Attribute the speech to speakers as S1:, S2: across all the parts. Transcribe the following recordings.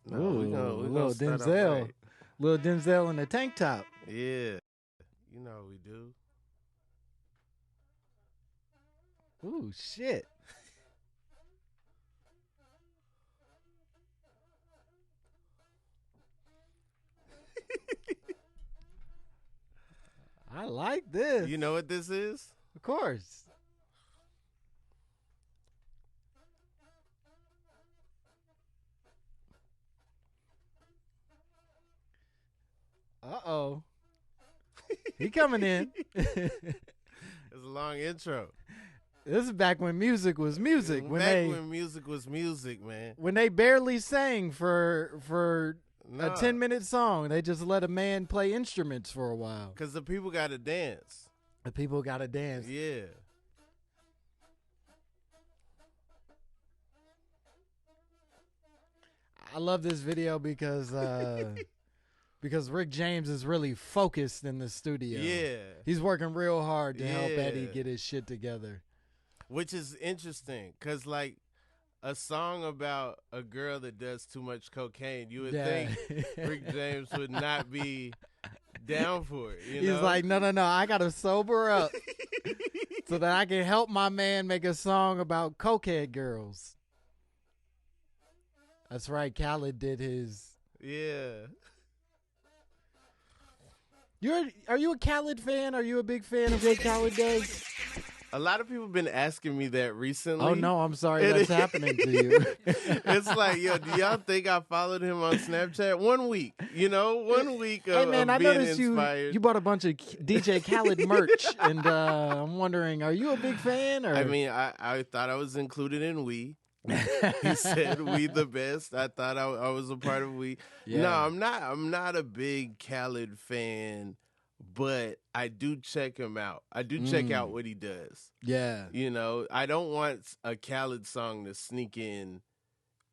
S1: No,
S2: Ooh,
S1: we
S2: little
S1: gonna start off
S2: Denzel.
S1: right.
S2: Little Denzel in the tank top.
S1: Yeah, you know we do.
S2: Ooh, shit. I like this.
S1: You know what this is?
S2: Of course. Uh-oh. He coming in.
S1: It's a long intro.
S2: This is back when music was music.
S1: When music was music, man.
S2: When they barely sang for a
S1: Nah,
S2: 10-minute song, they just let a man play instruments for a while.
S1: because the people got to dance.
S2: The people got to dance.
S1: Yeah.
S2: I love this video because Rick James is really focused in the studio.
S1: Yeah.
S2: He's working real hard to help
S1: Yeah.
S2: Eddie get his shit together.
S1: Which is interesting because, like, a song about a girl that does too much cocaine, you would think Rick James would not be down for it. You
S2: He's
S1: know?
S2: like, no, I got to sober up so that I can help my man make a song about cokehead girls. That's right. Khaled did his.
S1: Yeah.
S2: Are you a Khaled fan? Are you a big fan of what Khaled does?
S1: A lot of people have been asking me that recently.
S2: Oh, no, I'm sorry that's happening to you.
S1: It's like, yo, do y'all think I followed him on Snapchat? 1 week, 1 week of,
S2: Hey, man, I
S1: being
S2: noticed
S1: inspired.
S2: you bought a bunch of DJ Khaled merch, and I'm wondering, are you a big fan? Or?
S1: I mean, I thought I was included in We. He said we the best. I thought I was a part of We.
S2: Yeah.
S1: No, I'm not a big Khaled fan, but I do check him out. I do check out what he does.
S2: Yeah.
S1: I don't want a Khaled song to sneak in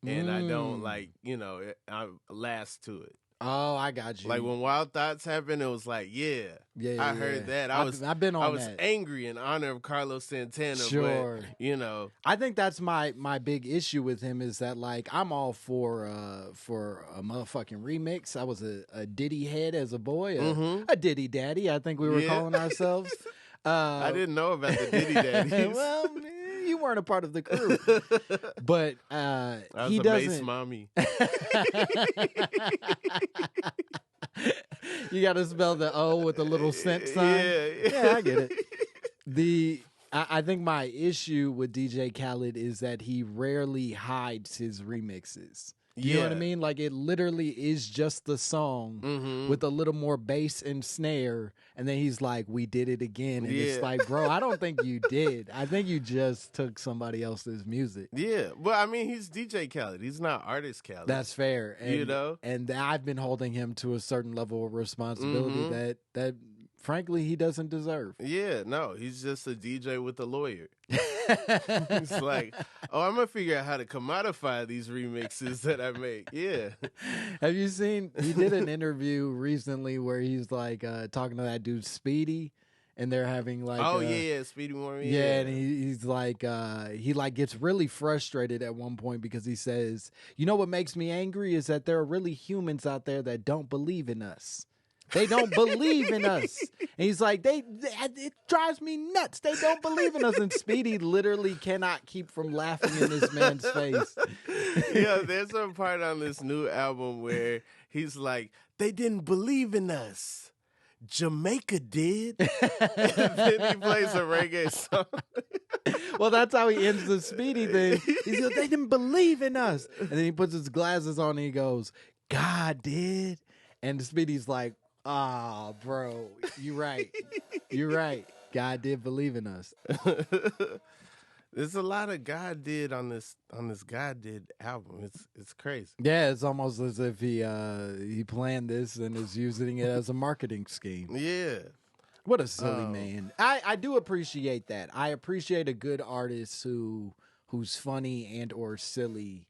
S1: and I don't I last to it.
S2: Oh, I got you.
S1: Like when Wild Thoughts happened, it was like, I heard that.
S2: I've been on
S1: I was
S2: that.
S1: angry in honor of Carlos Santana.
S2: Sure.
S1: But,
S2: I think that's my big issue with him is that, like, I'm all for a motherfucking remix. I was a Diddy head as a boy, a Diddy daddy, I think we were calling ourselves.
S1: I didn't know about the Diddy Daddies.
S2: Well, you weren't a part of the crew. But
S1: I was
S2: he
S1: a
S2: doesn't.
S1: bass mommy.
S2: You got to spell the O with a little cent sign. Yeah, I get it. I think my issue with DJ Khaled is that he rarely hides his remixes. You know what I mean? Like, it literally is just the song with a little more bass and snare, and then he's like, we did it again. And it's like, bro, I don't think you did. I think you just took somebody else's music.
S1: Yeah. Well, I mean, he's DJ Khaled. He's not artist Khaled.
S2: That's fair. And,
S1: And
S2: I've been holding him to a certain level of responsibility that frankly, he doesn't deserve.
S1: Yeah, no, he's just a DJ with a lawyer. It's like, I'm going to figure out how to commodify these remixes that I make. Yeah.
S2: Have you seen, he did an interview recently where he's like talking to that dude Speedy, and they're having like
S1: Speedy Mormon.
S2: Yeah, and he's like he like gets really frustrated at one point because he says, you know what makes me angry is that there are really humans out there that don't believe in us. They don't believe in us. And he's like, it drives me nuts. They don't believe in us. And Speedy literally cannot keep from laughing in this man's face.
S1: Yeah, there's a part on this new album where he's like, they didn't believe in us. Jamaica did. And then he plays a reggae song.
S2: Well, that's how he ends the Speedy thing. He's like, they didn't believe in us. And then he puts his glasses on and he goes, God did. And Speedy's like, bro, you're right. You're right. God did believe in us.
S1: There's a lot of God did on this God did album. It's crazy.
S2: Yeah, it's almost as if he planned this and is using it as a marketing scheme.
S1: Yeah.
S2: What a silly man. I do appreciate that. I appreciate a good artist who's funny and or silly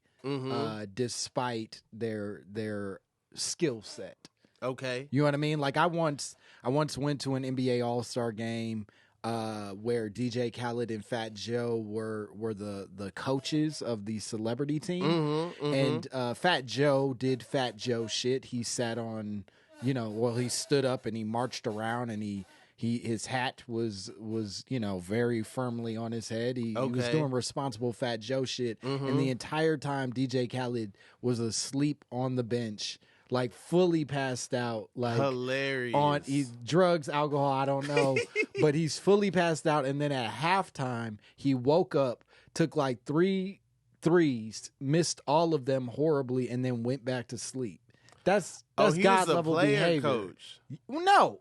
S2: despite their skill set.
S1: Okay.
S2: You know what I mean? Like I once went to an NBA All-Star game where DJ Khaled and Fat Joe were the coaches of the celebrity team, and Fat Joe did Fat Joe shit. He sat on, he stood up and he marched around, and his hat was very firmly on his head. He was doing responsible Fat Joe shit, and the entire time DJ Khaled was asleep on the bench. Like fully passed out, like
S1: hilarious
S2: on drugs, alcohol, I don't know, but he's fully passed out. And then at halftime, he woke up, took like 3 threes, missed all of them horribly, and then went back to sleep. That's God level behavior.
S1: Coach.
S2: No.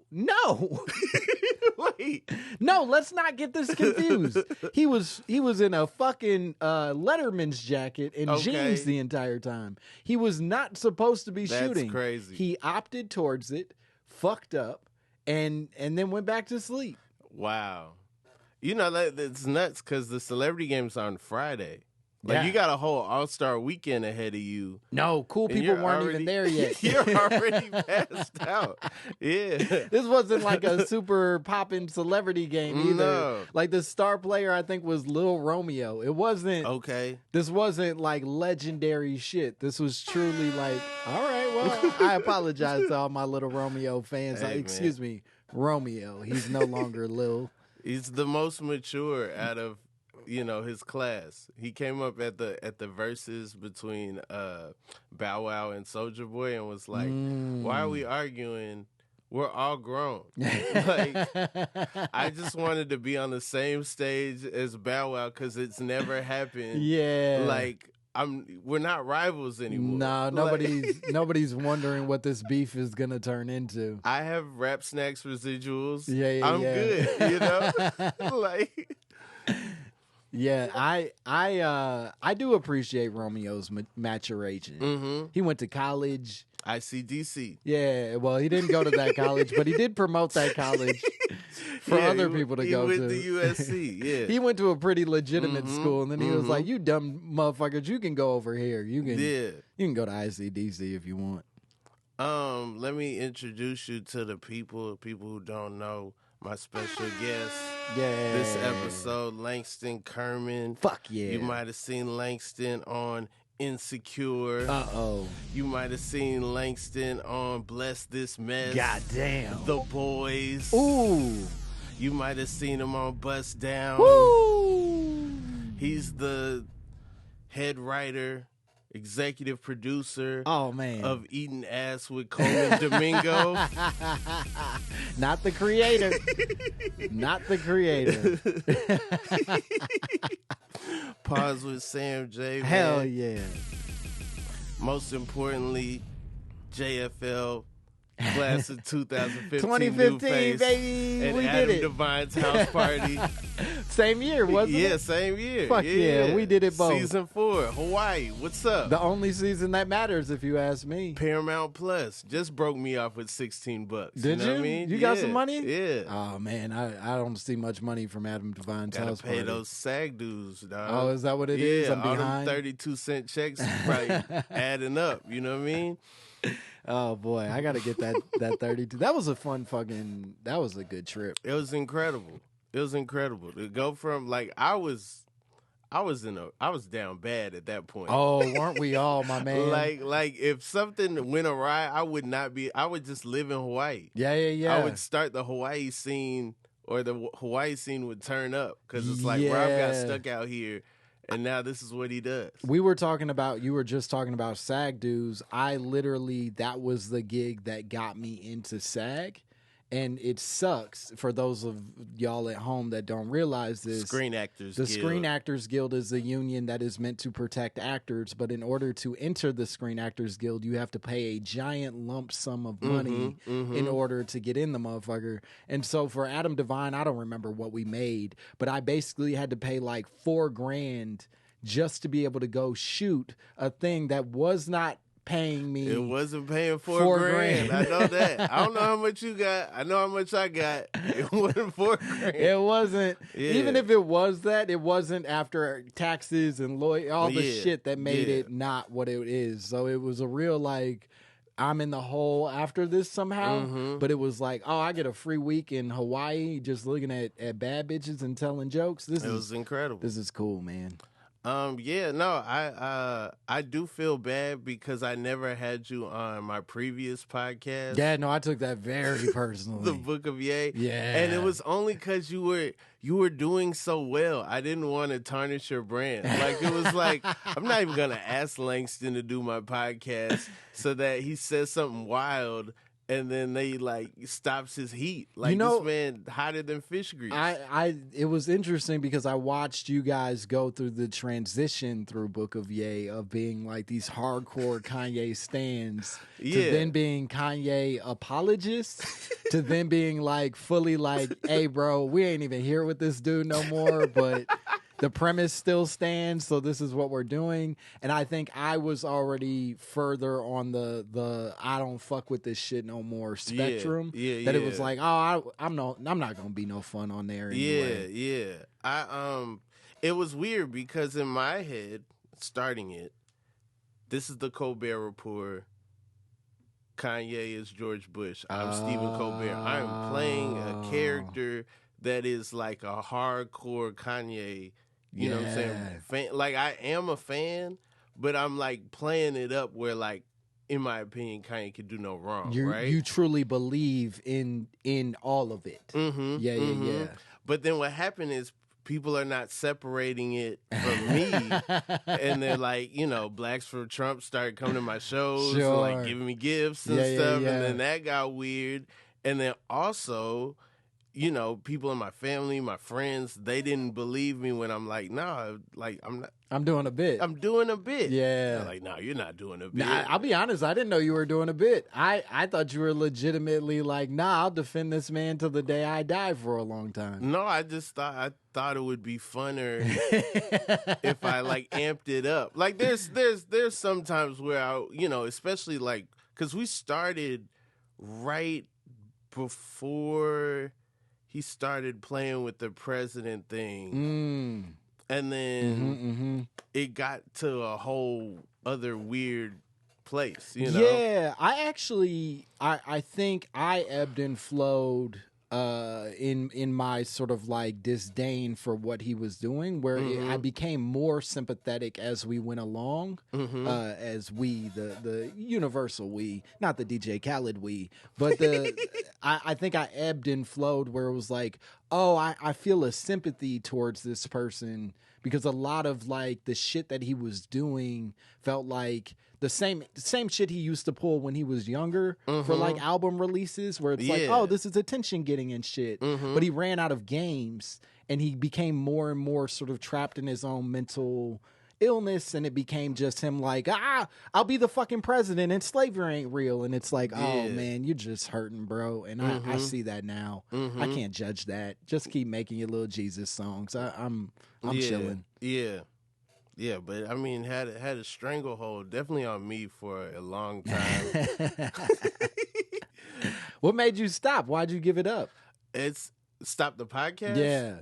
S1: Wait.
S2: No, let's not get this confused. He was in a fucking Letterman's jacket and jeans the entire time. He was not supposed to be shooting.
S1: That's crazy.
S2: He opted towards it, fucked up, and then went back to sleep.
S1: Wow. It's nuts because the celebrity game's on Friday. Like, you got a whole all-star weekend ahead of you.
S2: No, cool people weren't even there yet.
S1: You're already passed out. Yeah.
S2: This wasn't like a super poppin' celebrity game either.
S1: No.
S2: Like, the star player, I think, was Lil Romeo. It wasn't...
S1: Okay.
S2: This wasn't, like, legendary shit. This was truly like, all right, well, I apologize to all my Little Romeo fans.
S1: Hey,
S2: excuse me, Romeo. He's no longer Lil.
S1: He's the most mature out of... his class. He came up at the verses between Bow Wow and Soulja Boy and was like, "Why are we arguing? We're all grown." Like, I just wanted to be on the same stage as Bow Wow because it's never happened.
S2: Yeah,
S1: like we're not rivals anymore.
S2: No, nobody's wondering what this beef is gonna turn into.
S1: I have Rap Snacks residuals.
S2: Yeah,
S1: I'm good. Like.
S2: Yeah, I do appreciate Romeo's maturation. He went to college.
S1: ICDC.
S2: Yeah, well, he didn't go to that college, but he did promote that college for other people to go to.
S1: He went to USC, yeah.
S2: He went to a pretty legitimate school, and then he was like, "You dumb motherfuckers, you can go over here. You can go to ICDC if you want."
S1: Let me introduce you to the people who don't know. My special guest this episode, Langston Kerman.
S2: Fuck yeah.
S1: You might have seen Langston on Insecure.
S2: Uh-oh.
S1: You might have seen Langston on Bless This Mess.
S2: Goddamn.
S1: The Boys.
S2: Ooh.
S1: You might have seen him on Bust Down.
S2: Woo.
S1: He's the head writer, executive producer of Eating Ass with Coleman Domingo.
S2: Not the creator. Not the creator.
S1: Pause with Sam J. Man.
S2: Hell yeah.
S1: Most importantly, JFL class of 2015
S2: 2015,
S1: new face,
S2: baby.
S1: and
S2: We
S1: Adam
S2: did it.
S1: Devine's house party.
S2: Same year, wasn't it?
S1: Yeah, same year.
S2: Fuck yeah, we did it both.
S1: Season 4, Hawaii. What's up?
S2: The only season that matters, if you ask me.
S1: Paramount Plus just broke me off with $16.
S2: Did you?
S1: Know what I mean?
S2: You got some money?
S1: Yeah.
S2: Oh man, I don't see much money from Adam Devine's house
S1: Gotta pay
S2: party.
S1: those SAG dues, dog.
S2: Oh, is that what it is? I'm
S1: all
S2: behind.
S1: them 32-cent checks probably adding up. You know what I mean?
S2: Oh boy, I gotta get that 32. That was a fun fucking. That was a good trip.
S1: It was incredible. It was incredible to go from like I was down bad at that point.
S2: Oh, weren't we all, my man?
S1: like if something went awry, I would just live in Hawaii.
S2: Yeah.
S1: I would start the Hawaii scene, or the Hawaii scene would turn up because it's like Rob got stuck out here. And now this is what he does. You were
S2: just talking about SAG dues. That was the gig that got me into SAG. And it sucks for those of y'all at home that don't realize this.
S1: Screen Actors
S2: The
S1: Guild.
S2: Screen Actors Guild is a union that is meant to protect actors, but in order to enter the Screen Actors Guild, you have to pay a giant lump sum of money in order to get in the motherfucker. And so for Adam Devine, I don't remember what we made, but I basically had to pay like $4,000 just to be able to go shoot a thing that was not paying me.
S1: It wasn't paying $4,000. I know that. I don't know how much you got. I know how much I got. It wasn't $4,000.
S2: It wasn't.
S1: Yeah.
S2: Even if it was that, it wasn't after taxes and all the shit that made it not what it is. So it was a real like I'm in the hole after this somehow. But it was like, oh, I get a free week in Hawaii just looking at bad bitches and telling jokes. It was
S1: incredible.
S2: This is cool, man.
S1: Yeah, no, I do feel bad because I never had you on my previous podcast.
S2: Yeah, no, I took that very personally.
S1: The Book of Ye.
S2: Yeah.
S1: And it was only because you were doing so well. I didn't want to tarnish your brand. Like, it was like, I'm not even going to ask Langston to do my podcast so that he says something wild and then they like stops his heat. Like, this man hotter than fish grease.
S2: It was interesting because I watched you guys go through the transition through Book of Ye of being like these hardcore Kanye stans to then being Kanye apologists to then being like fully like, hey bro, we ain't even here with this dude no more, but the premise still stands, so this is what we're doing. And I think I was already further on the I don't fuck with this shit no more spectrum. That it was like, oh, I'm not gonna be no fun on there anyway.
S1: Yeah. It was weird because in my head, starting it, this is the Colbert Report. Kanye is George Bush. I'm Stephen Colbert. I'm playing a character that is like a hardcore Kanye. You know what I'm saying? Fan, like, I am a fan, but I'm like playing it up where, like, in my opinion, Kanye could do no wrong, right?
S2: You truly believe in all of it. Yeah.
S1: But then what happened is people are not separating it from me. And they're like, you know, Blacks for Trump started coming to my shows and like giving me gifts and stuff. And then that got weird. And then also, you know, people in my family, my friends, they didn't believe me when I'm like, nah, like, I'm not.
S2: I'm doing a bit.
S1: I'm doing a bit.
S2: Yeah.
S1: They're like, no, you're not doing a bit.
S2: Nah, I'll be honest, I didn't know you were doing a bit. I thought you were legitimately like, nah, I'll defend this man till the day I die for a long time.
S1: No, I thought it would be funner if I like amped it up. Like there's some times where I, you know, especially like, cause we started right before he started playing with the president thing. And then it got to a whole other weird place, you know?
S2: Yeah, I think I ebbed and flowed in my sort of like disdain for what he was doing, where I became more sympathetic as we went along, as we, the universal we, not the DJ Khaled we, but I think I ebbed and flowed where it was like, oh, I feel a sympathy towards this person because a lot of like the shit that he was doing felt like the same shit he used to pull when he was younger for like album releases where it's like, oh, this is attention getting and shit. But he ran out of games and he became more and more sort of trapped in his own mental illness, and it became just him like, I'll be the fucking president and slavery ain't real. And it's like, oh man, you're just hurting, bro. And I see that now. I can't judge that. Just keep making your little Jesus songs. I'm chilling.
S1: Yeah, but I mean, had a stranglehold definitely on me for a long time.
S2: What made you stop? Why'd you give it up?
S1: It's stop the podcast.
S2: Yeah.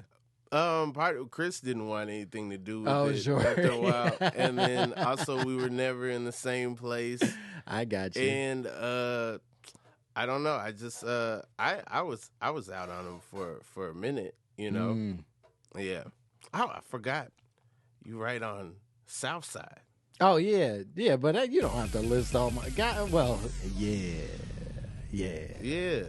S1: Part of Chris didn't want anything to do with it
S2: sure.
S1: after a while, and then also we were never in the same place.
S2: I got you.
S1: And I don't know. I just I was out on him for a minute. You know. Yeah. Oh, I forgot. You right on South Side.
S2: Oh yeah, but you don't have to list all my guys. Well, yeah. You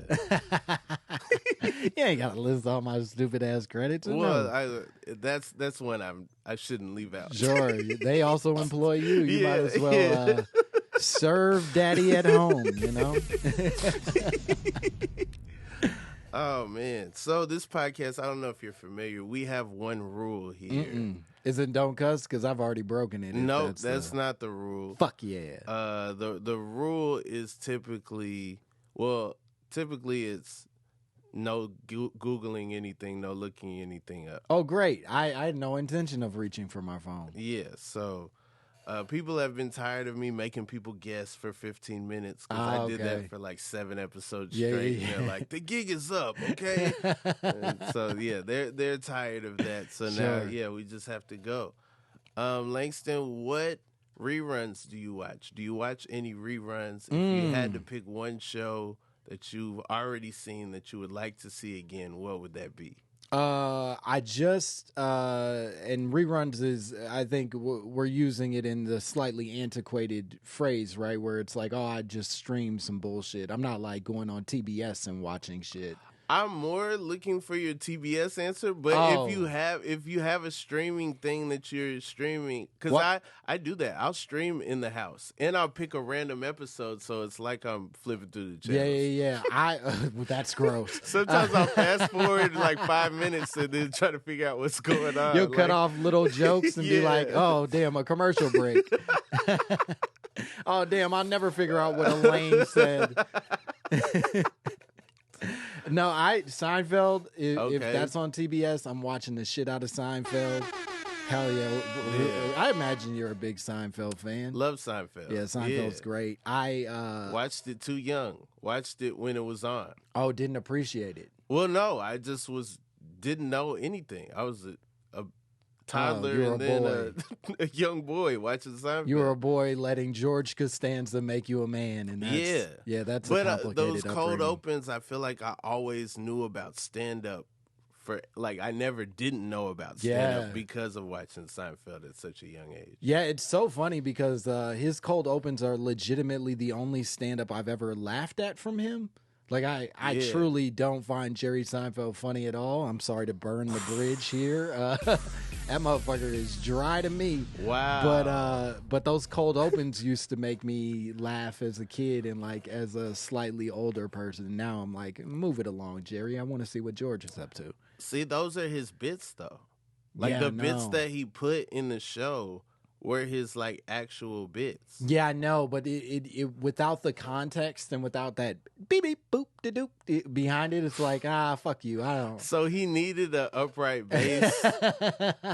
S2: ain't gotta list all my stupid ass credits.
S1: Well, that's one I shouldn't leave out.
S2: Sure, they also employ you. You might as well serve daddy at home. You know.
S1: Oh man! So this podcast, I don't know if you're familiar. We have one rule here.
S2: Is it don't cuss? Because I've already broken it.
S1: No, that's not the rule.
S2: Fuck yeah.
S1: The rule is typically it's no Googling anything, no looking anything up.
S2: Oh, great. I had no intention of reaching for my phone.
S1: Yeah, so people have been tired of me making people guess for 15 minutes because I did that for like 7 episodes straight. Yeah. And they're like, the gig is up, okay? And so, yeah, they're tired of that. So now, we just have to go. Langston, what reruns do you watch? Do you watch any reruns? If you had to pick one show that you've already seen that you would like to see again, what would that be?
S2: I just and reruns is, I think we're using it in the slightly antiquated phrase, right? Where it's like, oh, I just streamed some bullshit. I'm not like going on TBS and watching shit.
S1: I'm more looking for your TBS answer, but if you have a streaming thing that you're streaming, because I do that. I'll stream in the house and I'll pick a random episode, so it's like I'm flipping through the channels.
S2: Yeah. That's gross.
S1: Sometimes I'll fast forward like 5 minutes and then try to figure out what's going on.
S2: You'll cut off little jokes and be like, oh damn, a commercial break. Oh damn, I'll never figure out what Elaine said. No, Seinfeld, if that's on TBS, I'm watching the shit out of Seinfeld. Hell yeah. I imagine you're a big Seinfeld fan.
S1: Love Seinfeld.
S2: Yeah, Seinfeld's great. I
S1: watched it too young. Watched it when it was on.
S2: Oh, didn't appreciate it.
S1: Well, no, I just didn't know anything. I was a toddler and then a young boy watching Seinfeld.
S2: You were a boy letting George Costanza make you a man, and that's a complicated
S1: those cold
S2: upbringing.
S1: opens, I feel like I always knew about stand up. I never didn't know about stand up because of watching Seinfeld at such a young age.
S2: Yeah, it's so funny because his cold opens are legitimately the only stand up I've ever laughed at from him. Like, I truly don't find Jerry Seinfeld funny at all. I'm sorry to burn the bridge here. That motherfucker is dry to me.
S1: Wow.
S2: But those cold opens used to make me laugh as a kid and like as a slightly older person. Now I'm like, move it along, Jerry. I want to see what George is up to.
S1: See, those are his bits though. Like bits that he put in the show were his like actual bits.
S2: Yeah, I know, but it without the context and without that beep beep boop de doop behind it, it's like fuck you. I don't.
S1: So he needed an upright bass.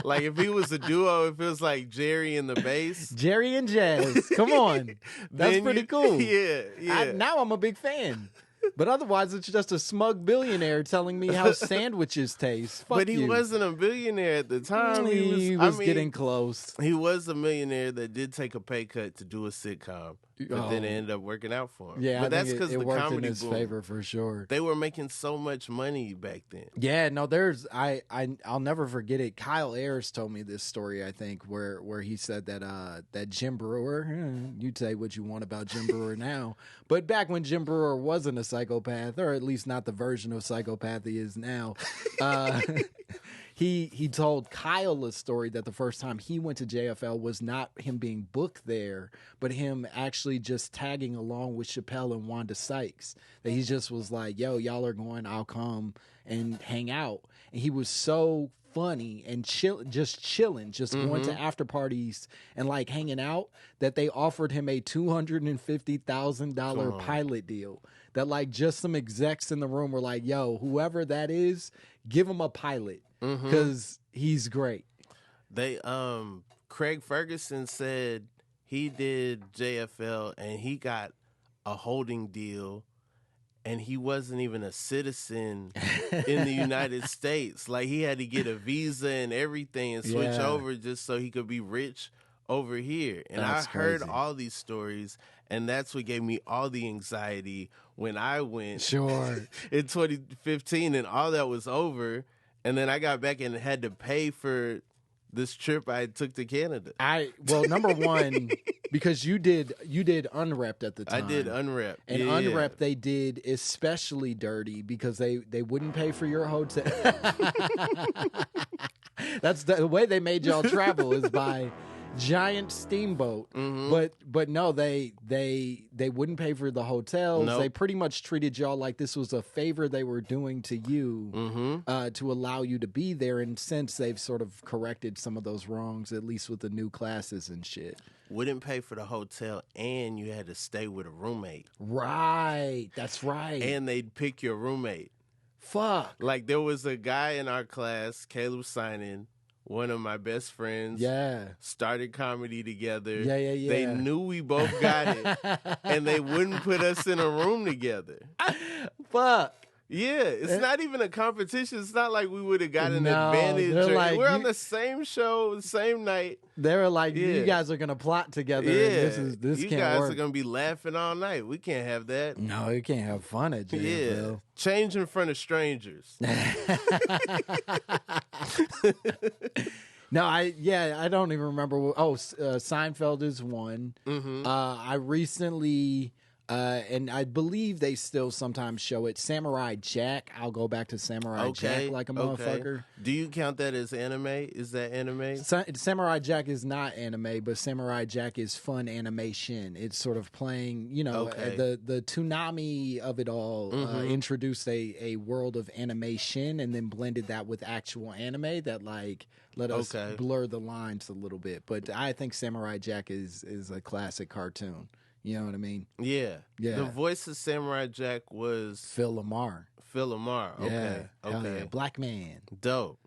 S1: Like if he was a duo, it feels like Jerry and the bass.
S2: Jerry and Jazz. Come on, that's pretty cool.
S1: Yeah.
S2: Now I'm a big fan. But otherwise, it's just a smug billionaire telling me how sandwiches taste. Fuck
S1: but he
S2: you.
S1: wasn't a billionaire at the time.
S2: He was getting close.
S1: He was a millionaire that did take a pay cut to do a sitcom, but then it ended up working out for him.
S2: Yeah,
S1: but that's because the
S2: worked
S1: comedy
S2: in his
S1: boom.
S2: favor for sure.
S1: They were making so much money back then.
S2: Yeah, no, I'll never forget it. Kyle Ayers told me this story, I think, where he said that Jim Brewer, you say what you want about Jim Brewer now, but back when Jim Brewer wasn't a psychopath, or at least not the version of psychopath he is now, he told Kyle a story that the first time he went to JFL was not him being booked there, but him actually just tagging along with Chappelle and Wanda Sykes. That he just was like, yo, y'all are going, I'll come and hang out. And he was so funny and chilling, just going to after parties and like hanging out, that they offered him a $250,000 pilot deal. That like just some execs in the room were like, yo, whoever that is, give him a pilot because he's great.
S1: They Craig Ferguson said he did JFL and he got a holding deal and he wasn't even a citizen in the United States. Like he had to get a visa and everything and switch over just so he could be rich over here. And I heard all these stories, and that's what gave me all the anxiety when I went in 2015 and all that was over. And then I got back and had to pay for this trip I took to Canada.
S2: Number one, because you did Unrepped at the time.
S1: I did Unrepped.
S2: And Unrepped they did especially dirty because they wouldn't pay for your hotel. That's the way they made y'all travel, is by giant steamboat. But no, they wouldn't pay for the hotels.
S1: Nope.
S2: They pretty much treated y'all like this was a favor they were doing to you to allow you to be there. And since they've sort of corrected some of those wrongs, at least with the new classes and shit.
S1: Wouldn't pay for the hotel, and you had to stay with a roommate.
S2: Right, that's right.
S1: And they'd pick your roommate.
S2: Fuck.
S1: Like there was a guy in our class, Caleb Sinan, one of my best friends. Started comedy together. They knew we both got it, and they wouldn't put us in a room together.
S2: Fuck.
S1: Yeah, it's not even a competition. It's not like we would have got an advantage.
S2: Like,
S1: we're on the same show, the same night.
S2: They were like, you guys are going to plot together.
S1: Yeah,
S2: and this
S1: you
S2: can't
S1: guys
S2: work.
S1: are going to be laughing all night. We can't have that.
S2: No, you can't have fun at JFL.
S1: Yeah, change in front of strangers.
S2: No, I don't even remember. Seinfeld is one.
S1: Mm-hmm.
S2: I recently, and I believe they still sometimes show it, Samurai Jack. I'll go back to Samurai Jack like a motherfucker.
S1: Do you count that as anime? Is that anime?
S2: Samurai Jack is not anime, but Samurai Jack is fun animation. It's sort of playing, the tsunami of it all introduced a world of animation and then blended that with actual anime that let us blur the lines a little bit. But I think Samurai Jack is a classic cartoon. You know what I mean?
S1: Yeah. The voice of Samurai Jack was
S2: Phil Lamar.
S1: Okay.
S2: Yeah. Black man.
S1: Dope.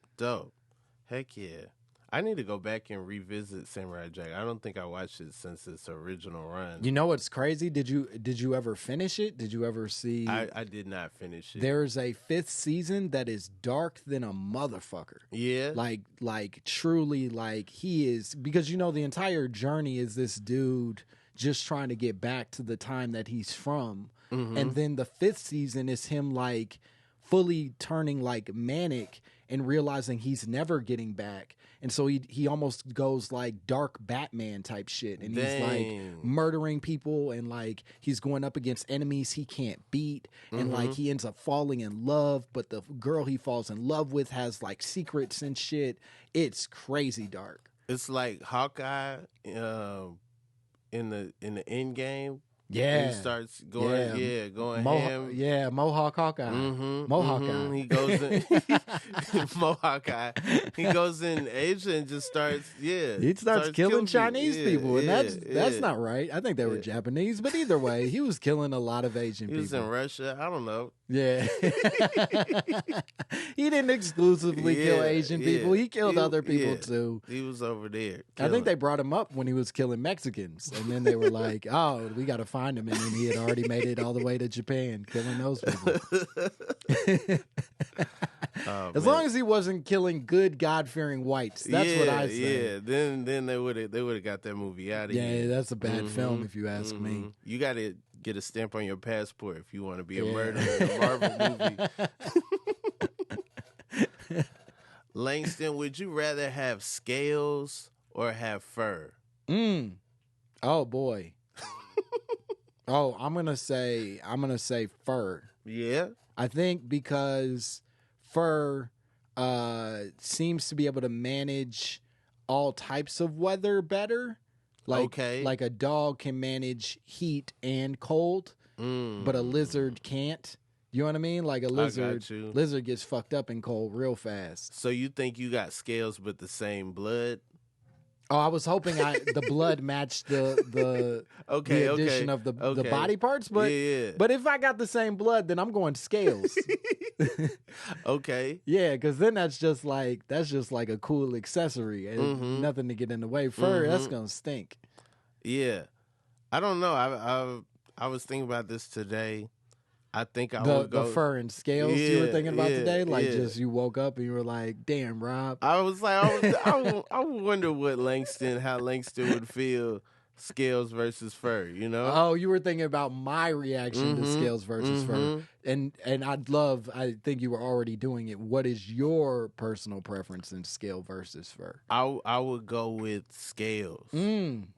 S1: Heck yeah. I need to go back and revisit Samurai Jack. I don't think I watched it since its original run.
S2: You know what's crazy? Did you ever finish it? Did you ever see?
S1: I did not finish it.
S2: There's a 5th season that is dark than a motherfucker.
S1: Yeah.
S2: Like truly, like he is, because the entire journey is this dude just trying to get back to the time that he's from. Mm-hmm. And then the 5th season is him like fully turning like manic and realizing he's never getting back. And so he almost goes like dark Batman type shit. And he's like murdering people and like he's going up against enemies he can't beat. And like he ends up falling in love, but the girl he falls in love with has like secrets and shit. It's crazy dark.
S1: It's like Hawkeye in the end game.
S2: Yeah.
S1: He starts going, going ham.
S2: Yeah, Mohawk Hawkeye. Mohawk Hawkeye.
S1: He goes in, Mohawk Hawkeye. He goes in Asia and just starts,
S2: He starts killing Chinese people, and that's not right. I think they were Japanese, but either way, he was killing a lot of Asian people.
S1: He was in Russia. I don't know.
S2: Yeah. He didn't exclusively kill Asian people. He killed other people, too.
S1: He was over there.
S2: I think they brought him up when he was killing Mexicans, and then they were like, oh, we got to find him, and then he had already made it all the way to Japan, killing those people. As long as he wasn't killing good, God-fearing whites, that's what I say.
S1: Yeah, then they would have got that movie out of here.
S2: Yeah, that's a bad film if you ask me.
S1: You got to get a stamp on your passport if you want to be a murderer in a Marvel movie. Langston, would you rather have scales or have fur?
S2: Oh boy. I'm gonna say fur.
S1: Yeah.
S2: I think because fur seems to be able to manage all types of weather better. Like a dog can manage heat and cold, but a lizard can't. You know what I mean? Like a lizard gets fucked up in cold real fast.
S1: So you think you got scales but the same blood?
S2: Oh, I was hoping the blood matched the addition of the body parts, but if I got the same blood, then I'm going scales.
S1: Okay.
S2: Yeah, because then that's just like a cool accessory and nothing to get in the way. Fur, that's gonna stink.
S1: Yeah, I don't know. I was thinking about this today. I think I would go
S2: the fur and scales you were thinking about today. Like just you woke up and you were like, "Damn, Rob."
S1: I was like, I wonder how Langston would feel. Scales versus fur,
S2: Oh, you were thinking about my reaction to scales versus fur. And I think you were already doing it. What is your personal preference in scale versus fur?
S1: I would go with scales.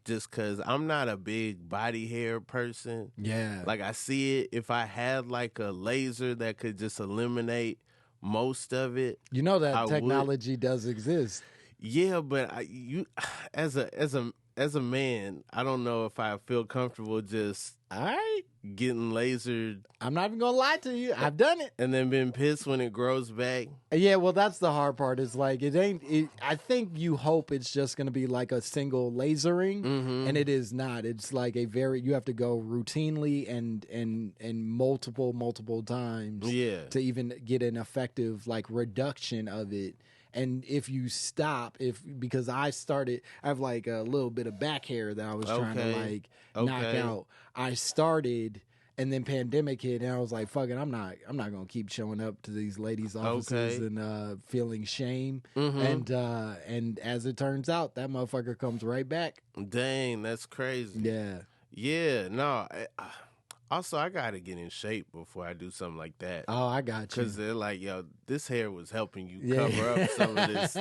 S1: Just because I'm not a big body hair person.
S2: Yeah.
S1: Like I see it, if I had like a laser that could just eliminate most of it.
S2: You know that technology does exist.
S1: Yeah, but as a man, I don't know if I feel comfortable just getting lasered.
S2: I'm not even gonna lie to you. I've done it.
S1: And then been pissed when it grows back.
S2: Yeah, well, that's the hard part. Is like I think you hope it's just gonna be like a single lasering, and it is not. It's like you have to go routinely and multiple times to even get an effective like reduction of it. And if you stop, because I have like a little bit of back hair that I was trying to knock out. I started And then pandemic hit, and I was like, "Fuck it, I'm not gonna keep showing up to these ladies' offices and feeling shame." And as it turns out, that motherfucker comes right back.
S1: Dang, that's crazy. Yeah. No. Also, I gotta get in shape before I do something like that.
S2: Oh, I got you.
S1: Because they're like, yo, this hair was helping you cover up some of this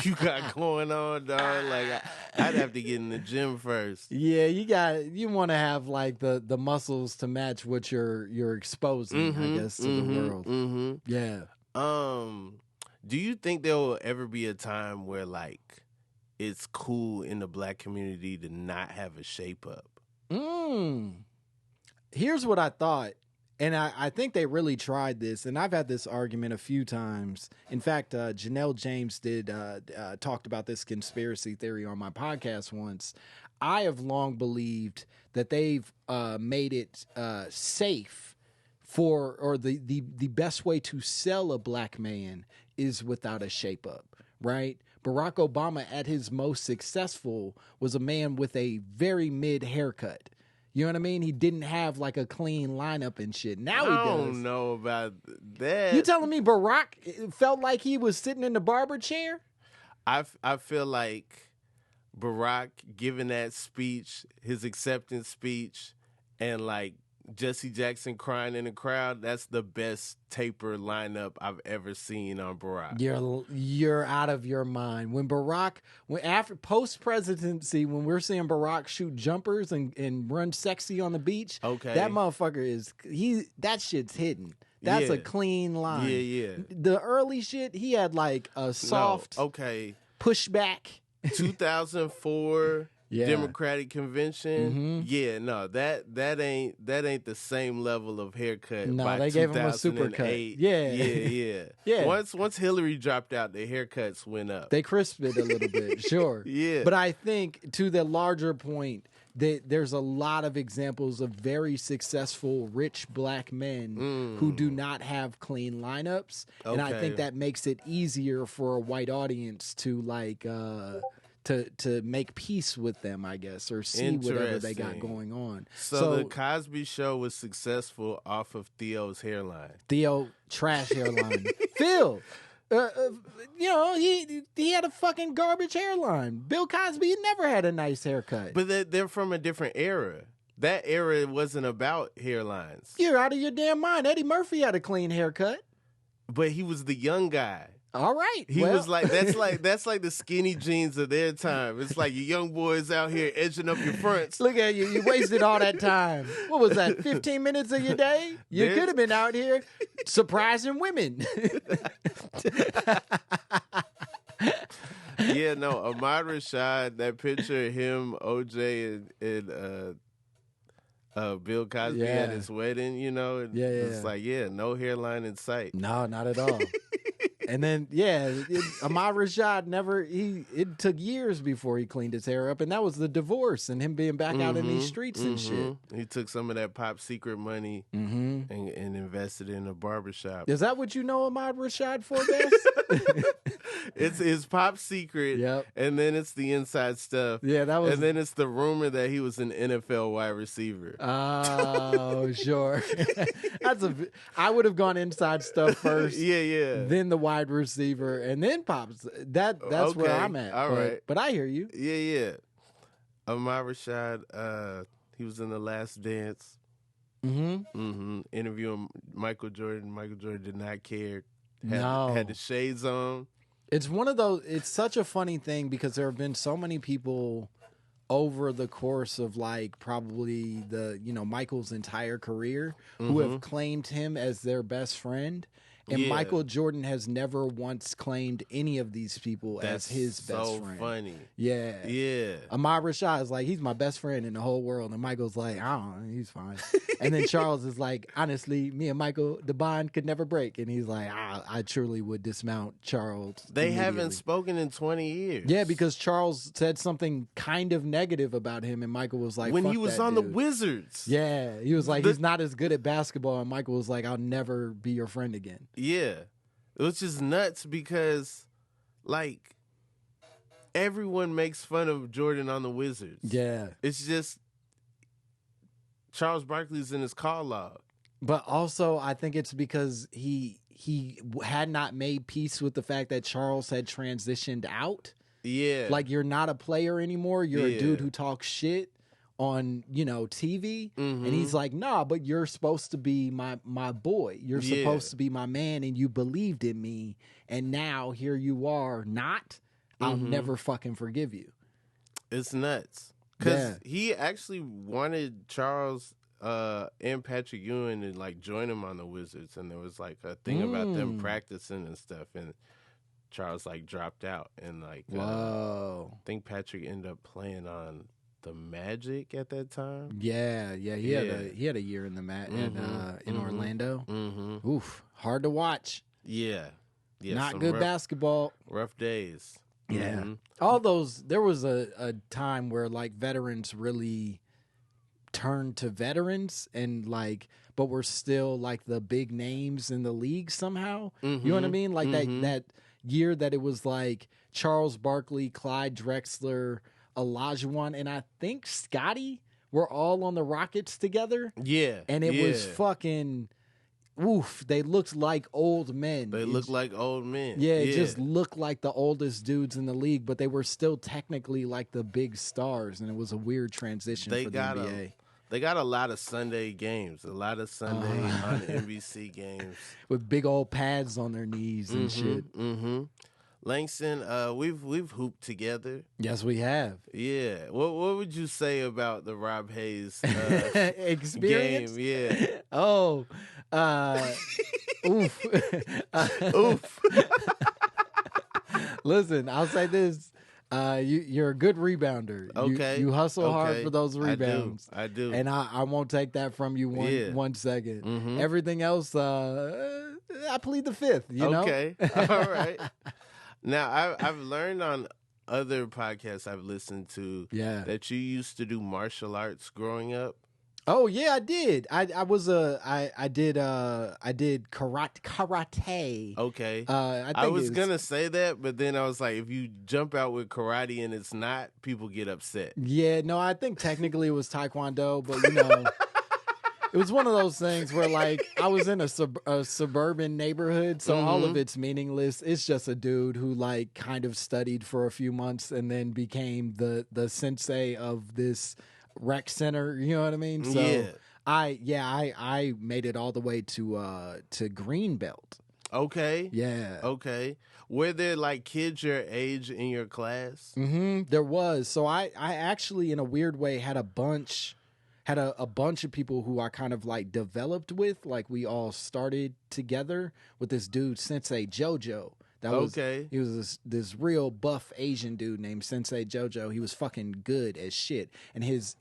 S1: you got going on, dog. Like, I'd have to get in the gym first.
S2: Yeah, you want to have like the muscles to match what you're exposing, I guess, to the world. Yeah.
S1: Do you think there will ever be a time where like it's cool in the black community to not have a shape up?
S2: Here's what I thought, and I think they really tried this, and I've had this argument a few times. In fact, Janelle James talked about this conspiracy theory on my podcast once. I have long believed that they've made it safe or the best way to sell a black man is without a shape up, right? Barack Obama at his most successful was a man with a very mid haircut. You know what I mean? He didn't have like a clean lineup and shit. Now he does.
S1: I don't know about that.
S2: You telling me Barack felt like he was sitting in the barber chair?
S1: I feel like Barack giving that speech, his acceptance speech, and like Jesse Jackson crying in the crowd, that's the best taper lineup I've ever seen on Barack.
S2: You're out of your mind. When after post presidency, when we're seeing Barack shoot jumpers and run sexy on the beach, that motherfucker that shit's hidden. That's a clean line.
S1: Yeah.
S2: The early shit, he had like a soft pushback.
S1: 2004 Democratic convention. Yeah, no, that ain't the same level of haircut.
S2: No,
S1: by
S2: they gave him a super cut.
S1: Yeah. Once Hillary dropped out, the haircuts went up.
S2: They crisped it a little bit, sure.
S1: Yeah.
S2: But I think to the larger point, there's a lot of examples of very successful, rich black men who do not have clean lineups. And I think that makes it easier for a white audience to like to make peace with them, I guess, or see whatever they got going on.
S1: So the Cosby Show was successful off of Theo's hairline.
S2: Theo, trash hairline. Phil, he had a fucking garbage hairline. Bill Cosby never had a nice haircut.
S1: But they're from a different era. That era wasn't about hairlines.
S2: You're out of your damn mind. Eddie Murphy had a clean haircut.
S1: But he was the young guy.
S2: All right.
S1: He was like that's like the skinny jeans of their time. It's like you young boys out here edging up your fronts.
S2: Look at you. You wasted all that time. What was that, 15 minutes of your day? You could have been out here surprising women.
S1: Yeah, no, Ahmad Rashad, that picture of him, OJ, and Bill Cosby at his wedding, it's like, no hairline in sight.
S2: No, not at all. And then, Ahmad Rashad it took years before he cleaned his hair up, and that was the divorce and him being back out in these streets and shit.
S1: He took some of that Pop Secret money and invested in a barbershop.
S2: Is that what you know Ahmad Rashad for, Bess?
S1: It's his Pop Secret, and then it's the inside stuff.
S2: Yeah, that was.
S1: And then it's the rumor that he was an NFL wide receiver.
S2: Oh, sure. I would have gone inside stuff first.
S1: Yeah.
S2: Then the wide receiver, and then Pops. That's where I'm at.
S1: All right.
S2: But I hear you.
S1: Yeah. Ahmad Rashad, he was in The Last Dance. Interviewing Michael Jordan. Michael Jordan did not care. Had the shades on.
S2: It's one of those. It's such a funny thing because there have been so many people over the course of like probably Michael's entire career who have claimed him as their best friend. And Michael Jordan has never once claimed any of these people as his best friend.
S1: So funny.
S2: Yeah. Ahmad Rashad is like, he's my best friend in the whole world. And Michael's like, I don't know, he's fine. And then Charles is like, honestly, me and Michael, the bond could never break. And he's like, I truly would dismount Charles.
S1: They haven't spoken in 20 years.
S2: Yeah, because Charles said something kind of negative about him. And Michael was like,
S1: when
S2: fuck
S1: he was
S2: that
S1: on
S2: dude.
S1: the Wizards.
S2: Yeah. He was like, he's not as good at basketball. And Michael was like, I'll never be your friend again.
S1: Yeah, it was just nuts because, like, everyone makes fun of Jordan on the Wizards.
S2: Yeah.
S1: It's just, Charles Barkley's in his call log.
S2: But also, I think it's because he had not made peace with the fact that Charles had transitioned out.
S1: Yeah.
S2: Like, you're not a player anymore. You're a dude who talks shit on, TV. And he's like, nah, but you're supposed to be my boy. You're supposed to be my man, and you believed in me. And now here you are not. I'll never fucking forgive you.
S1: It's nuts. Because he actually wanted Charles and Patrick Ewing to like join him on the Wizards, and there was like a thing about them practicing and stuff, and Charles like dropped out, and like I think Patrick ended up playing on the Magic at that time.
S2: He had a year in the in Orlando. Oof, hard to watch. Not good basketball.
S1: Rough days.
S2: All those. There was a time where like veterans really turned to veterans, and like, but we're still like the big names in the league somehow. You know what I mean? Like that year that it was like Charles Barkley, Clyde Drexler, Olajuwon, and I think Scotty were all on the Rockets together. And it was fucking oof. They looked like old men.
S1: They looked like old men.
S2: It just looked like the oldest dudes in the league, but they were still technically like the big stars, and it was a weird transition for the NBA.
S1: They got a lot of Sunday games, a lot of Sunday on NBC games.
S2: With big old pads on their knees and shit.
S1: Langston, we've hooped together.
S2: Yes, we have.
S1: Yeah. What would you say about the Rob Haze
S2: experience?
S1: Game? Yeah.
S2: Oh. Oof.
S1: Oof.
S2: Listen, I'll say this. You're a good rebounder.
S1: Okay.
S2: You hustle hard for those rebounds.
S1: I do.
S2: And I won't take that from you 1 second. Everything else, I plead the fifth, you know?
S1: Okay. All right. Now, I've learned on other podcasts I've listened to that you used to do martial arts growing up.
S2: Oh yeah, I did. I did karate.
S1: Okay.
S2: I
S1: was gonna say that, but then I was like, if you jump out with karate and it's not, people get upset.
S2: Yeah, no, I think technically it was taekwondo, but it was one of those things where like I was in a suburban neighborhood, so all of it's meaningless. It's just a dude who like kind of studied for a few months and then became the sensei of this rec center, you know what I mean? So I made it all the way to Greenbelt.
S1: Okay.
S2: Yeah.
S1: Okay. Were there like kids your age in your class?
S2: There was. So I actually in a weird way had a bunch of people who I kind of like developed with. Like we all started together with this dude Sensei JoJo. He was this real buff Asian dude named Sensei JoJo. He was fucking good as shit. And his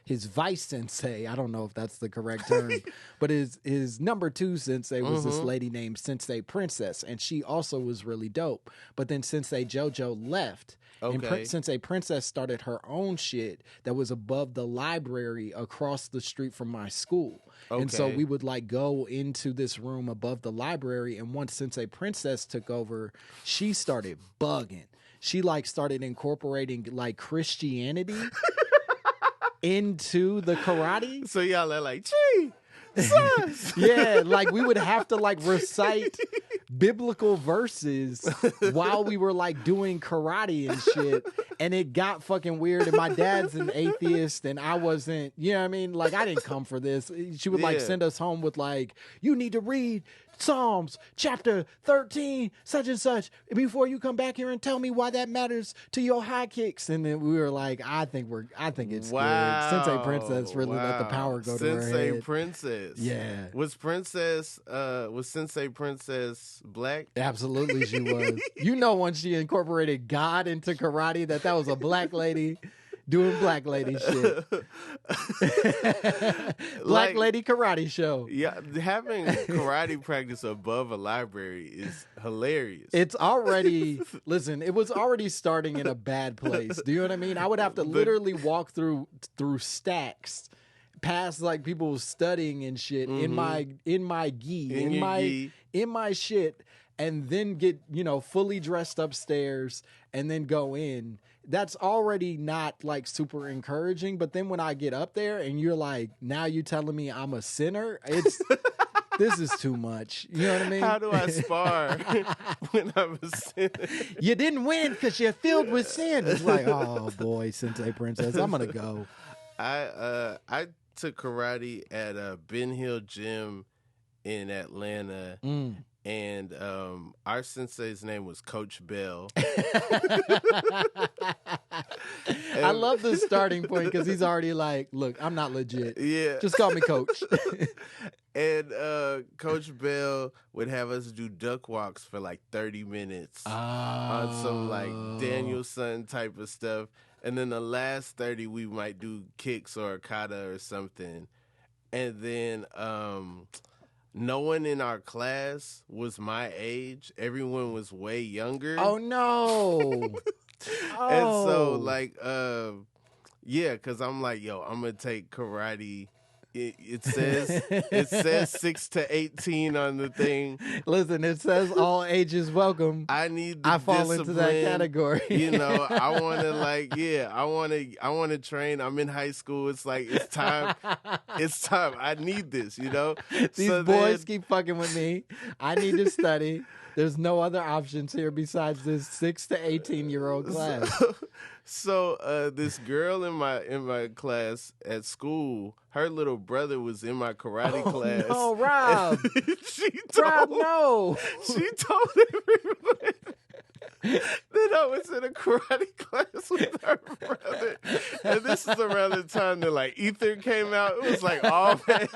S2: vice sensei, I don't know if that's the correct term, but his number 2 sensei was this lady named Sensei Princess, and she also was really dope. But then Sensei JoJo left. And Sensei Princess started her own shit that was above the library across the street from my school. And so we would like go into this room above the library, and once Sensei Princess took over, she started bugging. She like started incorporating like Christianity into the karate.
S1: So y'all are like, gee, sus.
S2: Yeah, like we would have to like recite biblical verses while we were like doing karate and shit, and it got fucking weird. And my dad's an atheist and I wasn't, you know what I mean? Like I didn't come for this. She would like send us home with like, you need to read Psalms chapter 13 such and such before you come back here and tell me why that matters to your high kicks. And then we were like, I think it's good. Sensei Princess really let the power go to her head.
S1: Sensei Princess.
S2: Yeah.
S1: Was Sensei Princess black?
S2: Absolutely she was. You know, when she incorporated God into karate, that was a black lady doing black lady shit. Black lady karate show.
S1: Yeah, having karate practice above a library is hilarious.
S2: It's already, listen, it was already starting in a bad place. Do you know what I mean? I would have to literally walk through stacks past like people studying and shit in my gi, in my shit, and then get, fully dressed upstairs and then go in. that's already not like super encouraging. But then when I get up there and you're like, now you telling me I'm a sinner, it's this is too much. You know what I mean?
S1: How do I spar when I'm a sinner?
S2: You didn't win because you're filled with sin. It's like, oh boy, Sensei Princess, I'm gonna go.
S1: I took karate at a Ben Hill gym in Atlanta. And our sensei's name was Coach Bell.
S2: I love the starting point because he's already like, look, I'm not legit.
S1: Yeah.
S2: Just call me Coach.
S1: And Coach Bell would have us do duck walks for like 30 minutes on some like Danielson type of stuff. And then the last 30, we might do kicks or kata or something. And then no one in our class was my age. Everyone was way younger.
S2: Oh, no.
S1: And so, like, yeah, because I'm like, yo, I'm going to take karate. It says 6 to 18 on the thing.
S2: Listen, it says all ages welcome.
S1: I need
S2: I fall into that category.
S1: You know, I want to like, yeah, I want to train. I'm in high school. It's like, it's time. It's time. I need this, you know?
S2: These boys keep fucking with me. I need to study. There's no other options here besides this 6 to 18-year-old class.
S1: So this girl in my class at school, her little brother was in my karate class.
S2: No, Rob.
S1: She told everyone that I was in a karate class with her brother. And this is around the time that like Ether came out. It was like all bad.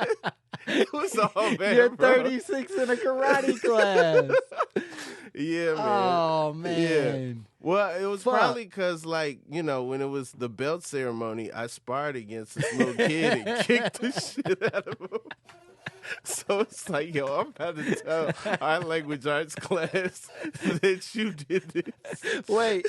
S1: It was all bad.
S2: You're 36 in a karate class.
S1: Yeah, man.
S2: Oh, man.
S1: Yeah. Well, it was probably because, like, you know, when it was the belt ceremony, I sparred against this little kid and kicked the shit out of him. So it's like, yo, I'm about to tell our language arts class that you did this.
S2: Wait,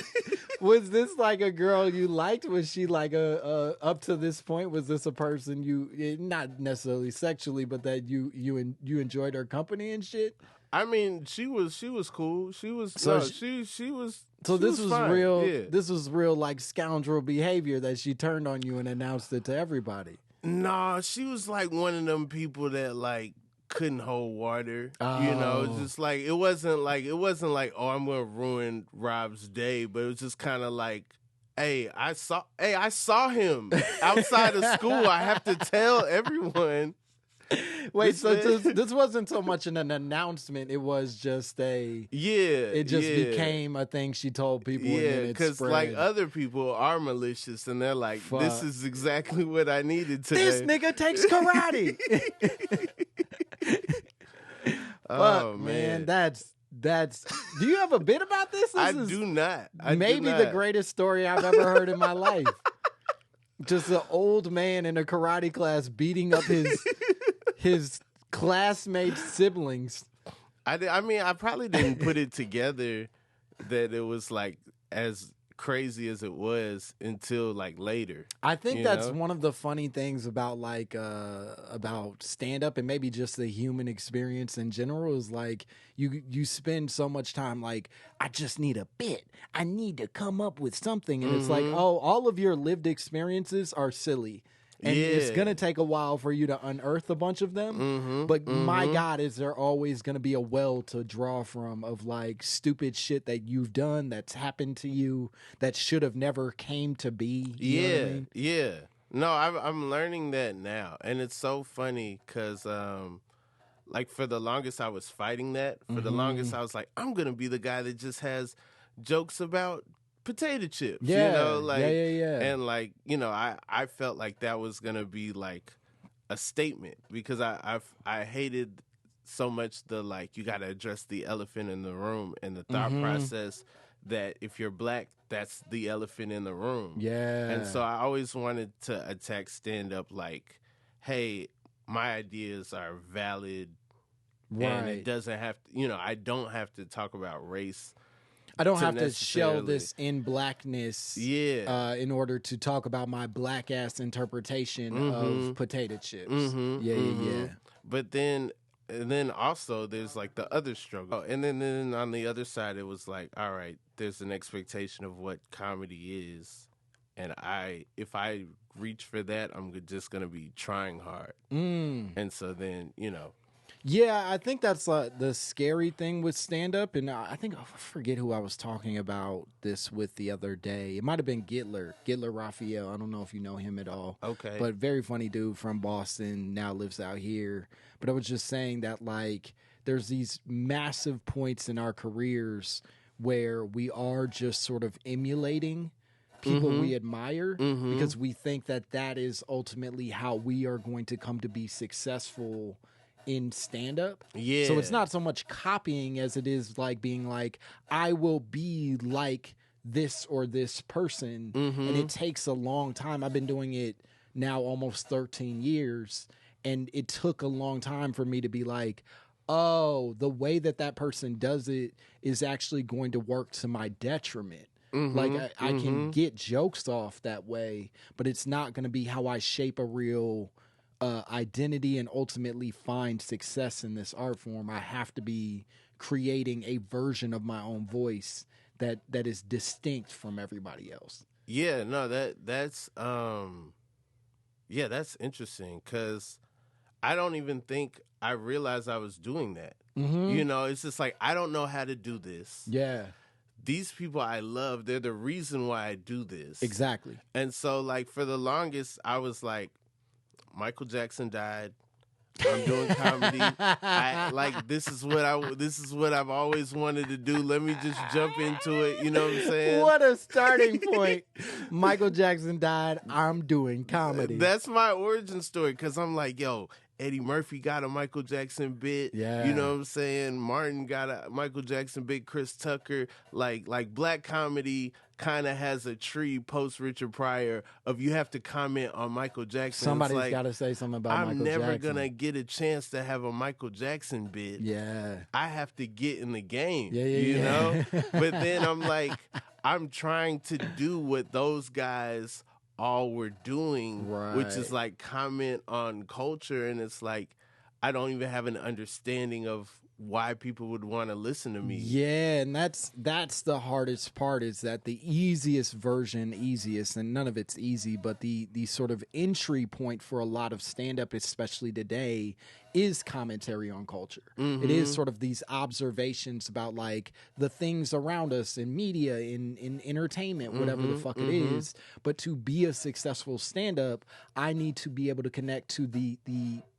S2: was this like a girl you liked? Was she like up to this point? Was this a person you, not necessarily sexually, but that you enjoyed her company and shit?
S1: I mean, she was cool. She was she was.
S2: So this was
S1: fine.
S2: real.
S1: Yeah.
S2: This was real like scoundrel behavior that she turned on you and announced it to everybody.
S1: Nah, she was like one of them people that like couldn't hold water. You know, just like it wasn't like oh, I'm gonna ruin Rob's day, but it was just kind of like, hey, I saw him outside of school. I have to tell everyone.
S2: Wait, so this wasn't so much an announcement. It was just it just became a thing she told people.
S1: Yeah, because like other people are malicious and they're like, this is exactly what I needed today.
S2: This nigga takes karate.
S1: Oh,
S2: man, that's. Do you have a bit about this?
S1: I do not.
S2: Maybe the greatest story I've ever heard in my life. Just an old man in a karate class beating up his classmates' siblings.
S1: I mean, I probably didn't put it together that it was like as crazy as it was until like later.
S2: I think that's one of the funny things about like about stand up and maybe just the human experience in general is like you spend so much time like, I just need a bit. I need to come up with something. And it's like, oh, all of your lived experiences are silly. And it's going to take a while for you to unearth a bunch of them. But my God, is there always going to be a well to draw from of like stupid shit that you've done that's happened to you that should have never came to be. You know what I mean?
S1: Yeah. No, I'm learning that now. And it's so funny because like for the longest I was fighting that. For the longest I was like, I'm going to be the guy that just has jokes about potato chips, you know, like, and like, you know, I felt like that was gonna be like a statement because I hated so much the like you got to address the elephant in the room and the thought process that if you're black, that's the elephant in the room. Yeah, and so I always wanted to attack stand up like, hey, my ideas are valid, and it doesn't have to, you know, I don't have to talk about race.
S2: I don't have to shell this in blackness in order to talk about my black-ass interpretation of potato chips. Yeah.
S1: But then And then also there's like the other struggle. And then on the other side, it was like, all right, there's an expectation of what comedy is. And if I reach for that, I'm just going to be trying hard. And so then,
S2: Yeah, I think that's the scary thing with stand-up. And I forget who I was talking about this with the other day. It might have been Gitler Raphael. I don't know if you know him at all.
S1: Okay.
S2: But very funny dude from Boston, now lives out here. But I was just saying that, like, there's these massive points in our careers where we are just sort of emulating people we admire because we think that that is ultimately how we are going to come to be successful in stand-up.
S1: Yeah.
S2: So it's not so much copying as it is like being like, I will be like this or this person. And it takes a long time. I've been doing it now almost 13 years. And it took a long time for me to be like, oh, the way that person does it is actually going to work to my detriment. Like I can get jokes off that way, but it's not going to be how I shape a real identity and ultimately find success in this art form. I have to be creating a version of my own voice that is distinct from everybody else.
S1: Yeah, no, that's interesting because I don't even think I realized I was doing that. It's just like, I don't know how to do this.
S2: Yeah.
S1: These people I love, they're the reason why I do this.
S2: Exactly.
S1: And so, like, for the longest, I was like, Michael Jackson died. I'm doing comedy. This is what I've always wanted to do. Let me just jump into it. You know what I'm saying?
S2: What a starting point. Michael Jackson died. I'm doing comedy.
S1: That's my origin story because I'm like, yo, Eddie Murphy got a Michael Jackson bit.
S2: Yeah.
S1: You know what I'm saying? Martin got a Michael Jackson bit. Chris Tucker. Like black comedy kind of has a tree post Richard Pryor of you have to comment on Michael Jackson.
S2: Somebody's got to say something about Michael Jackson.
S1: I'm never going to get a chance to have a Michael Jackson bit.
S2: Yeah.
S1: I have to get in the game.
S2: Yeah.
S1: You know? But then I'm like, I'm trying to do what those guys all we're doing, which is like comment on culture, and it's like I don't even have an understanding of why people would want to listen to me.
S2: Yeah, and that's the hardest part, is that the easiest, and none of it's easy, but the sort of entry point for a lot of stand-up, especially today, is commentary on culture. It is sort of these observations about like the things around us in media, in entertainment, whatever the fuck it is. But to be a successful stand-up, I need to be able to connect to the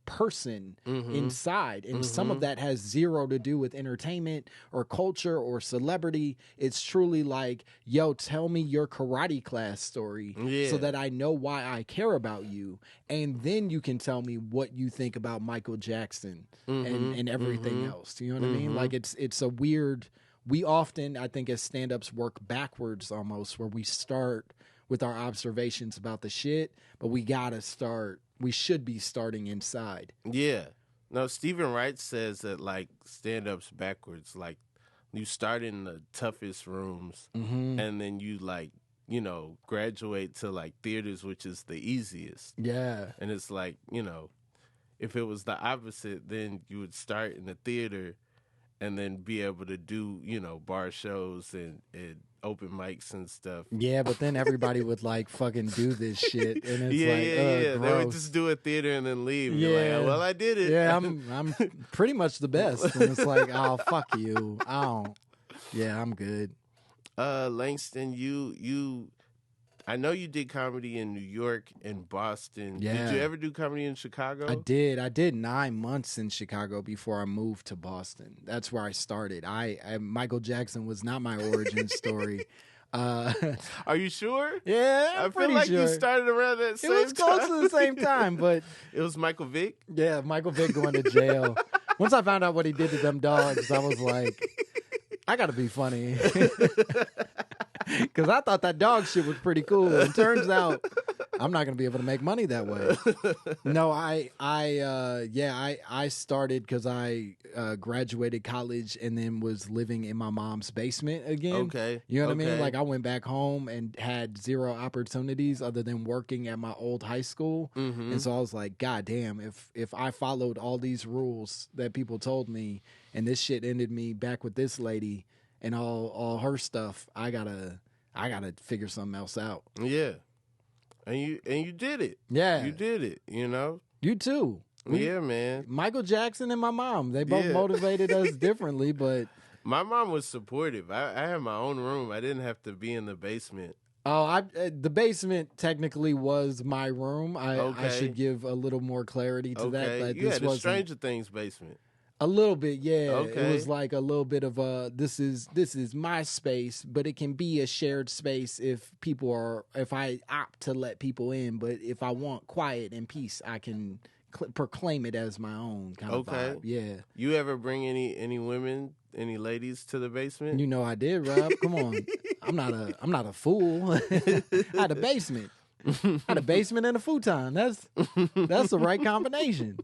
S2: person inside, and some of that has zero to do with entertainment or culture or celebrity. It's truly like, yo, tell me your karate class story so that I know why I care about you, and then you can tell me what you think about Michael Jackson and everything else. You know what I mean? Like it's a weird, we often, I think, as stand-ups work backwards almost, where we start with our observations about the shit, but we should be starting inside.
S1: Yeah. No, Stephen Wright says that, like, stand-up's backwards. Like, you start in the toughest rooms, and then you, like, graduate to, like, theaters, which is the easiest.
S2: Yeah.
S1: And it's like, if it was the opposite, then you would start in the theater and then be able to do, bar shows and open mics and stuff.
S2: Yeah, but then everybody would like fucking do this shit, and it's
S1: gross. They would just do a theater and then leave.
S2: Yeah,
S1: you're like, oh, well, I did it.
S2: Yeah, I'm pretty much the best. And it's like, oh, fuck you. I'm good.
S1: Langston, I know you did comedy in New York and Boston.
S2: Yeah.
S1: Did you ever do comedy in Chicago?
S2: I did 9 months in Chicago before I moved to Boston. That's where I started. Michael Jackson was not my origin story.
S1: Are you sure?
S2: Yeah,
S1: I feel like
S2: sure.
S1: You started around that same time.
S2: It was close to the same time, but
S1: it was Michael Vick?
S2: Yeah, Michael Vick going to jail. Once I found out what he did to them dogs, I was like, I got to be funny. Because I thought that dog shit was pretty cool. And turns out I'm not going to be able to make money that way. No, I started because I graduated college and then was living in my mom's basement again.
S1: Okay.
S2: You know what I mean? Like I went back home and had zero opportunities other than working at my old high school.
S1: Mm-hmm.
S2: And so I was like, God damn, if I followed all these rules that people told me and this shit ended me back with this lady and all her stuff, I gotta figure something else out.
S1: Yeah. And you did it.
S2: Yeah.
S1: You did it, you know?
S2: You too.
S1: Yeah, man.
S2: Michael Jackson and my mom, they both motivated us differently, but...
S1: My mom was supportive. I had my own room. I didn't have to be in the basement.
S2: Oh, the basement technically was my room. I should give a little more clarity to that. But
S1: you had a Stranger Things basement.
S2: A little bit, yeah.
S1: Okay.
S2: It was like a little bit of this is my space, but it can be a shared space if I opt to let people in. But if I want quiet and peace, I can proclaim it as my own kind of vibe. Yeah.
S1: You ever bring any women, any ladies to the basement?
S2: You know I did, Rob. Come on. I'm not a fool. I had a basement. I had a basement and a futon. That's the right combination.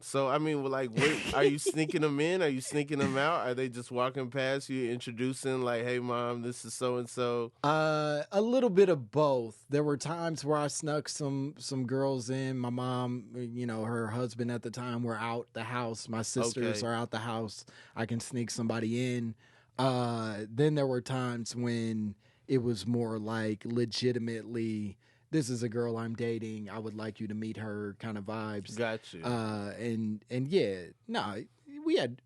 S1: So, I mean, like, are you sneaking them in? Are you sneaking them out? Are they just walking past you, introducing, like, hey, Mom, this is so-and-so?
S2: A little bit of both. There were times where I snuck some girls in. My mom, you know, her husband at the time were out the house. My sisters are out the house. I can sneak somebody in. Then there were times when it was more like legitimately... This is a girl I'm dating. I would like you to meet her kind of vibes.
S1: Got you.
S2: And yeah,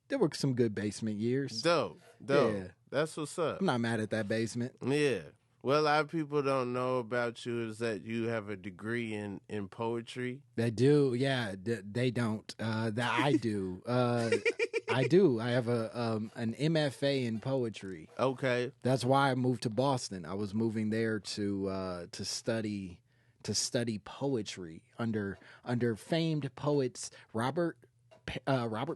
S2: there were some good basement years.
S1: Dope. Yeah. That's what's up.
S2: I'm not mad at that basement.
S1: Yeah. Well, a lot of people don't know about you is that you have a degree in poetry.
S2: They do. Yeah, they don't. That I do. I do. I have an MFA in poetry.
S1: Okay.
S2: That's why I moved to Boston. I was moving there to study poetry under famed poets Robert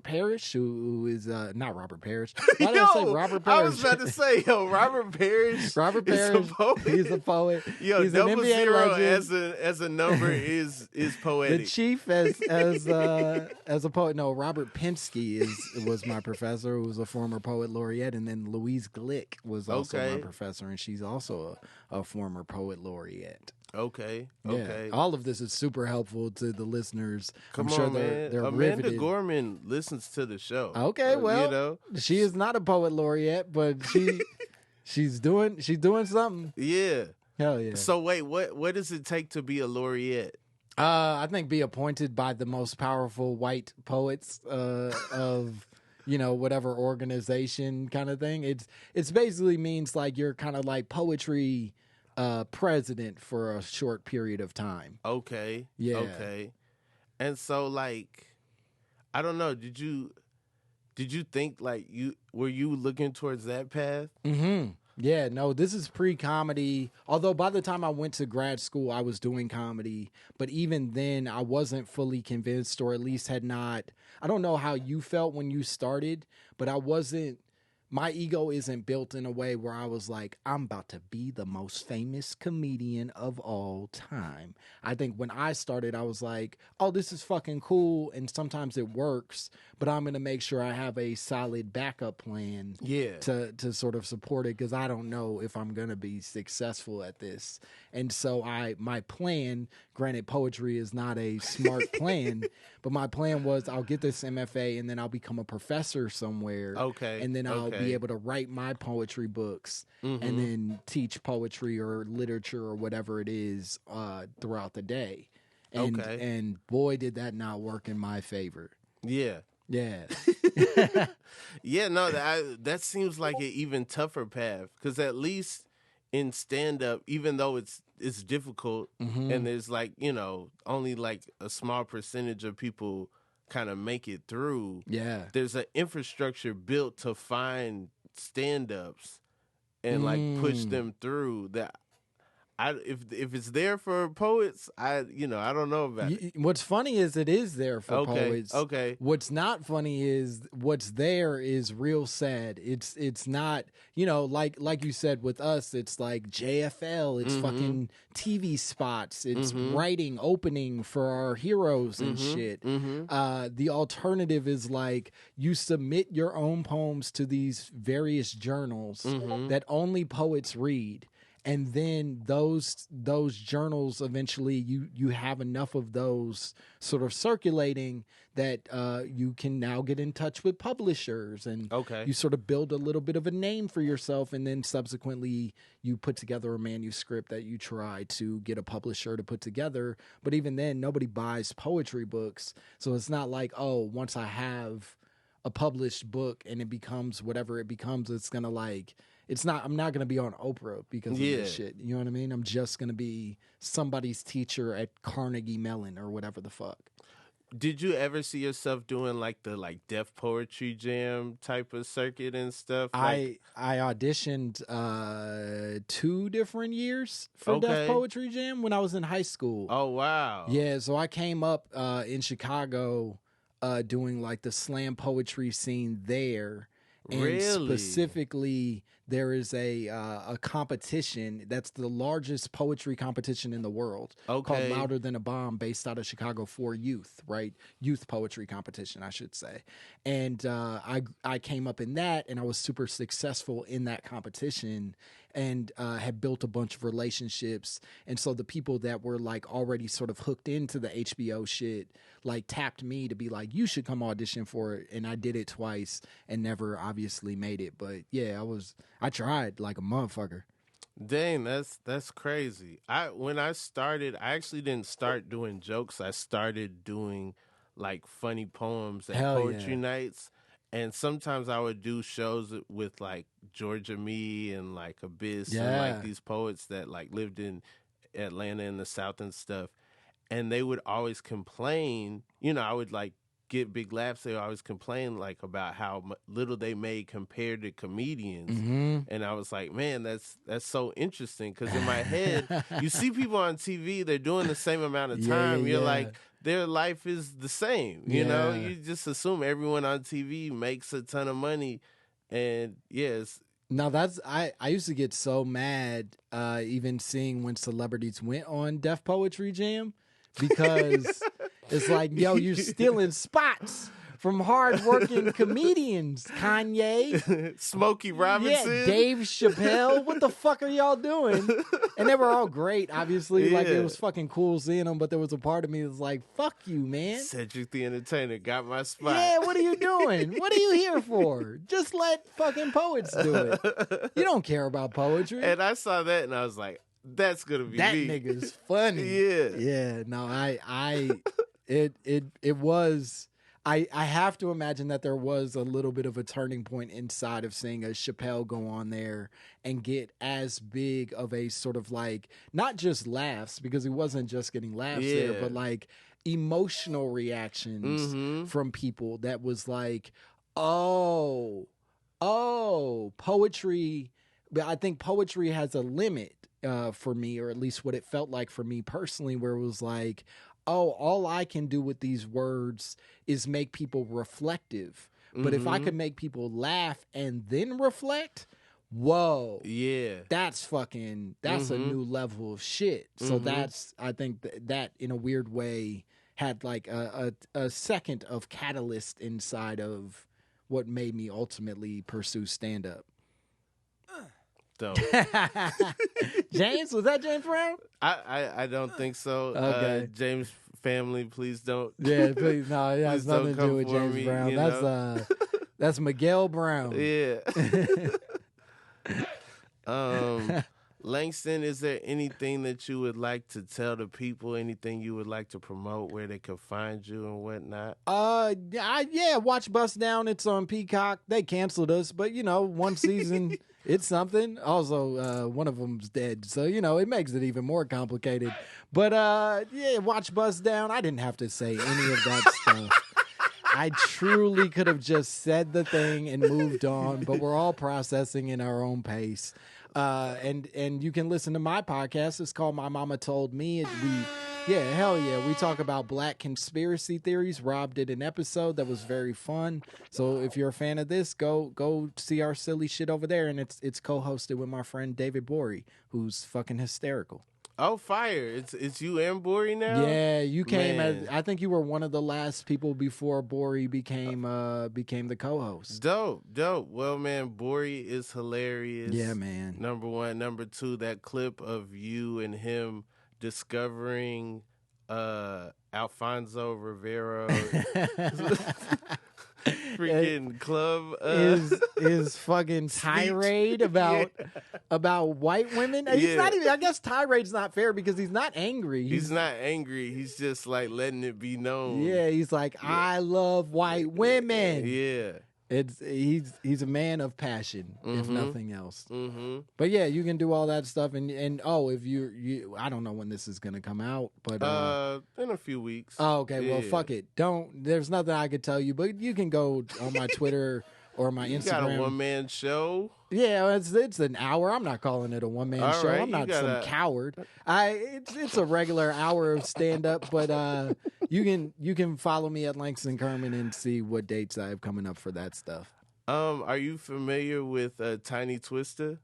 S2: Parrish, who is not Robert Parrish. Why did I say Robert Parrish?
S1: I was about to say, Robert Parrish.
S2: Robert Parrish, he's a poet.
S1: Yo,
S2: he's
S1: double
S2: an NBA
S1: zero
S2: legend.
S1: as a number is poetic.
S2: The chief as a poet. No, Robert Pinsky was my professor, who was a former poet laureate, and then Louise Glick was also my professor, and she's also a former poet laureate.
S1: Okay.
S2: Yeah. All of this is super helpful to the listeners.
S1: Come
S2: I'm sure
S1: on,
S2: they're
S1: Amanda
S2: riveted.
S1: Gorman listens to the show.
S2: Okay, well,
S1: you know?
S2: She is not a poet laureate, but she's doing something.
S1: Yeah.
S2: Hell yeah.
S1: So wait, what does it take to be a laureate?
S2: I think be appointed by the most powerful white poets of whatever organization kind of thing. It's basically means like you're kind of like poetry president for a short period of time.
S1: Okay.
S2: Yeah.
S1: Okay. And so, like, I don't know. Did you think like were you looking towards that path?
S2: Mm-hmm. Yeah. No, this is pre-comedy. Although by the time I went to grad school, I was doing comedy. But even then, I wasn't fully convinced, or at least had not. I don't know how you felt when you started, but I wasn't. My ego isn't built in a way where I was like, I'm about to be the most famous comedian of all time. I think when I started, I was like, oh, this is fucking cool. And sometimes it works, but I'm going to make sure I have a solid backup plan to sort of support it, because I don't know if I'm going to be successful at this. And so my plan, granted, poetry is not a smart plan, but my plan was I'll get this MFA and then I'll become a professor somewhere.
S1: Okay.
S2: And then I'll be able to write my poetry books and then teach poetry or literature or whatever it is throughout the day. And boy, did that not work in my favor.
S1: Yeah.
S2: Yeah.
S1: Yeah, no, that seems like an even tougher path, because at least in stand-up, even though it's difficult and there's like, only like a small percentage of people kind of make it through. Yeah. There's an infrastructure built to find stand-ups and like push them through that. if it's there for poets, I don't know about it.
S2: What's funny is it is there for poets.
S1: Okay.
S2: What's not funny is what's there is real sad. It's not, like you said with us, it's like JFL, it's fucking TV spots, it's writing opening for our heroes and shit. The alternative is like you submit your own poems to these various journals that only poets read. And then those journals eventually you have enough of those sort of circulating that you can now get in touch with publishers and you sort of build a little bit of a name for yourself, and then subsequently you put together a manuscript that you try to get a publisher to put together. But even then, nobody buys poetry books, so it's not like, oh, once I have a published book and it becomes whatever it becomes, it's gonna like. I'm not going to be on Oprah because of this shit. You know what I mean? I'm just going to be somebody's teacher at Carnegie Mellon or whatever the fuck.
S1: Did you ever see yourself doing like the Def Poetry Jam type of circuit and stuff?
S2: I auditioned 2 different years for Def Poetry Jam when I was in high school.
S1: Oh, wow.
S2: Yeah, so I came up in Chicago doing like the slam poetry scene there. And
S1: really?
S2: Specifically, there is a competition that's the largest poetry competition in the world called Louder Than a Bomb, based out of Chicago for youth, right? Youth poetry competition, I should say. And I came up in that, and I was super successful in that competition and had built a bunch of relationships. And so the people that were like already sort of hooked into the HBO shit like tapped me to be like, you should come audition for it. And I did it twice and never obviously made it. But yeah, I tried like a motherfucker.
S1: Dang, that's crazy. When I started, I actually didn't start doing jokes. I started doing like funny poems at poetry nights. And sometimes I would do shows with like Georgia Me and like Abyss and like these poets that like lived in Atlanta in the South and stuff. And they would always complain, I would like get big laughs. They would always complain like about how little they made compared to comedians. And I was like, man, that's so interesting. Because in my head, you see people on TV, they're doing the same amount of time. You're like, their life is the same. You know, you just assume everyone on TV makes a ton of money. And yes.
S2: No, I used to get so mad even seeing when celebrities went on Def Poetry Jam, because it's like, yo, you're stealing spots from hardworking comedians. Kanye,
S1: Smokey Robinson,
S2: Dave Chappelle. What the fuck are y'all doing? And they were all great, obviously. Like, it was fucking cool seeing them, but there was a part of me that was like, fuck you, man.
S1: Cedric the Entertainer got my spot.
S2: Yeah, what are you doing? What are you here for? Just let fucking poets do it. You don't care about poetry.
S1: And I saw that and I was like, that's gonna be
S2: that
S1: me.
S2: Nigga's funny. Yeah. No, it was. I have to imagine that there was a little bit of a turning point inside of seeing a Chappelle go on there and get as big of a sort of like, not just laughs, because he wasn't just getting laughs there, but like emotional reactions from people that was like, oh, poetry. But I think poetry has a limit for me, or at least what it felt like for me personally, where it was like, oh, all I can do with these words is make people reflective. But if I could make people laugh and then reflect, whoa. Yeah. That's a new level of shit. So I think that in a weird way had like a second of catalyst inside of what made me ultimately pursue stand-up.
S1: Dope.
S2: James, was that James Brown?
S1: I don't think so.
S2: Okay.
S1: James family, please don't.
S2: Yeah, please. No, it has nothing to do with James
S1: me,
S2: Brown. That's Miguel Brown.
S1: Yeah. Langston, is there anything that you would like to tell the people? Anything you would like to promote, where they can find you and whatnot?
S2: Watch Bust Down. It's on Peacock. They canceled us, but one season. It's something. Also, one of them's dead, so it makes it even more complicated. But watch Bust Down. I didn't have to say any of that stuff. I truly could have just said the thing and moved on, but we're all processing in our own pace. And you can listen to my podcast. It's called My Mama Told Me. Hell yeah. We talk about black conspiracy theories. Rob did an episode that was very fun. So if you're a fan of this, go see our silly shit over there. And it's co-hosted with my friend David Borey, who's fucking hysterical.
S1: Oh, fire. It's you and Borey now?
S2: Yeah, you came as, I think you were one of the last people before Borey became the co-host.
S1: Dope. Well, man, Borey is hilarious.
S2: Yeah, man.
S1: Number one. Number two, that clip of you and him discovering Alfonso Rivero freaking club
S2: his fucking tirade about white women. He's not even, I guess tirade's not fair because he's not angry.
S1: He's not angry. He's just like letting it be known.
S2: Yeah, he's like, I love white women.
S1: Yeah.
S2: He's a man of passion, if nothing else.
S1: Mm-hmm.
S2: But yeah, you can do all that stuff, and if you I don't know when this is gonna come out, but
S1: in a few weeks.
S2: Oh, okay. Yeah. Well, fuck it. There's nothing I could tell you, but you can go on my Twitter or my Instagram.
S1: Got a one-man show.
S2: Yeah, it's an hour. I'm not calling it a one-man show.
S1: Right,
S2: I'm not some coward. It's a regular hour of stand-up, but you can follow me at Langston Kerman and see what dates I have coming up for that stuff.
S1: Are you familiar with Tiny Twista?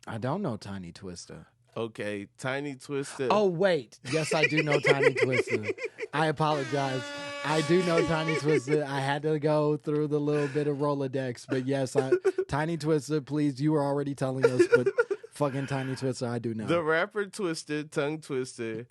S2: I don't know Tiny Twista.
S1: Okay, Tiny Twista.
S2: Oh, wait. Yes, I do know Tiny Twista. I apologize. I do know Tiny Twista. I had to go through the little bit of Rolodex, but yes, Tiny Twista, please. You were already telling us, but fucking Tiny Twista, I do know.
S1: The rapper Twista, Tongue Twister,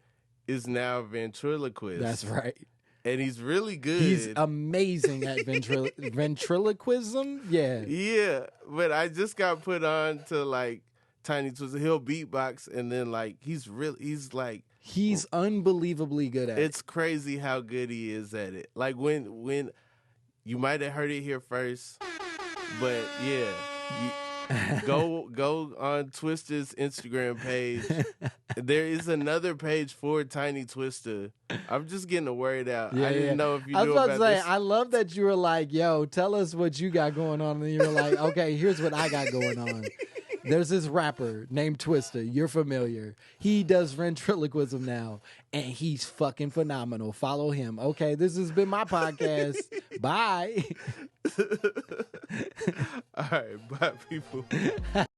S1: is now a ventriloquist.
S2: That's right.
S1: And he's really good.
S2: He's amazing at ventriloquism. Yeah.
S1: Yeah, but I just got put on to like Tiny Twista. He'll beatbox, and then like he's
S2: unbelievably good at it.
S1: It's crazy how good he is at it. Like when you might have heard it here first, but yeah, go on Twista's Instagram page. There is another page for Tiny Twista. I'm just getting the word out. I didn't know if you knew about this.
S2: I love that you were like, yo, tell us what you got going on. And you're like, okay, here's what I got going on. There's this rapper named Twista. You're familiar. He does ventriloquism now, and he's fucking phenomenal. Follow him. Okay, this has been my podcast. Bye.
S1: All right, bye, people.